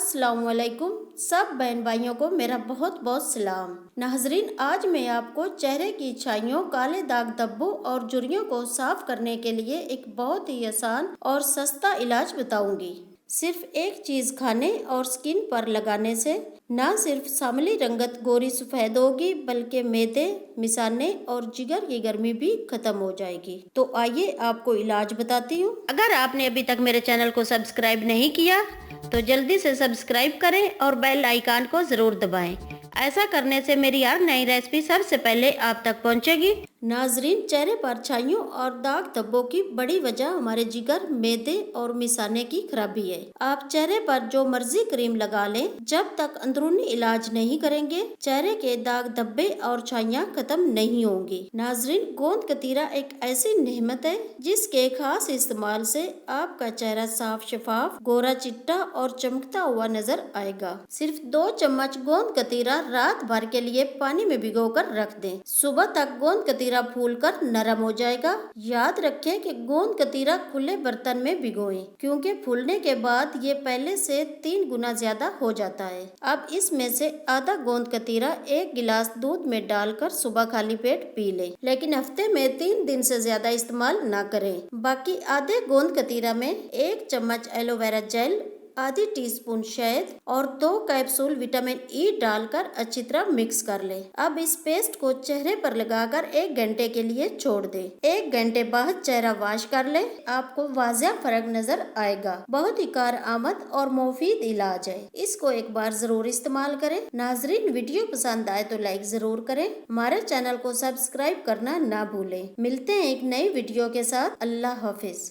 अस्सलाम वालेकुम। सब बहन भाइयों को मेरा बहुत बहुत सलाम। नाज़रीन, आज मैं आपको चेहरे की छाइयों, काले दाग धब्बों और झुर्रियों को साफ करने के लिए एक बहुत ही आसान और सस्ता इलाज बताऊंगी। सिर्फ एक चीज खाने और स्किन पर लगाने से न सिर्फ सांवली रंगत गोरी सफेद होगी, बल्कि मैदे, मिसाने और जिगर की गर्मी भी खत्म हो जाएगी। तो आइए आपको इलाज बताती हूँ। अगर आपने अभी तक मेरे चैनल को सब्सक्राइब नहीं किया तो जल्दी से सब्सक्राइब करें और बेल आइकन को जरूर दबाएं। ऐसा करने से मेरी हर नई रेसिपी सबसे पहले आप तक पहुंचेगी। नाजरीन, चेहरे पर छाइयों और दाग धब्बों की बड़ी वजह हमारे जिगर, मैदे और मिसाने की खराबी है। आप चेहरे पर जो मर्जी क्रीम लगा लें, जब तक अंदरूनी इलाज नहीं करेंगे चेहरे के दाग धब्बे और छाइयाँ खत्म नहीं होंगी। नाजरीन, गोंद कतीरा एक ऐसी नेमत है जिसके खास इस्तेमाल से आपका चेहरा साफ, शफाफ, गोरा, चिट्टा और चमकता हुआ नजर आएगा। सिर्फ 2 चम्मच गोंद कतीरा रात भर के लिए पानी में भिगोकर रख दें। सुबह तक गोंद कतीरा फूलकर नरम हो जाएगा। याद रखें कि गोंद कतीरा खुले बर्तन में भिगोएं, क्योंकि फूलने के बाद ये पहले से 3 गुना ज्यादा हो जाता है। अब इसमें से आधा गोंद कतीरा 1 गिलास दूध में डालकर सुबह खाली पेट पी लें, लेकिन हफ्ते में 3 दिन से ज्यादा इस्तेमाल न करें। बाकी आधे गोंद कतीरा में 1 चम्मच एलोवेरा जेल, आधी टीस्पून शहद और 2 कैप्सूल विटामिन ई डालकर अच्छी तरह मिक्स कर लें। अब इस पेस्ट को चेहरे पर लगाकर 1 घंटे के लिए छोड़ दें। 1 घंटे बाद चेहरा वॉश कर लें, आपको वाजिया फर्क नजर आएगा। बहुत ही कारआमद और मुफीद इलाज है, इसको एक बार जरूर इस्तेमाल करें। नाजरीन, वीडियो पसंद आए तो लाइक जरूर करें, हमारे चैनल को सब्सक्राइब करना ना भूलें। मिलते हैं एक नई वीडियो के साथ। अल्लाह हाफिज।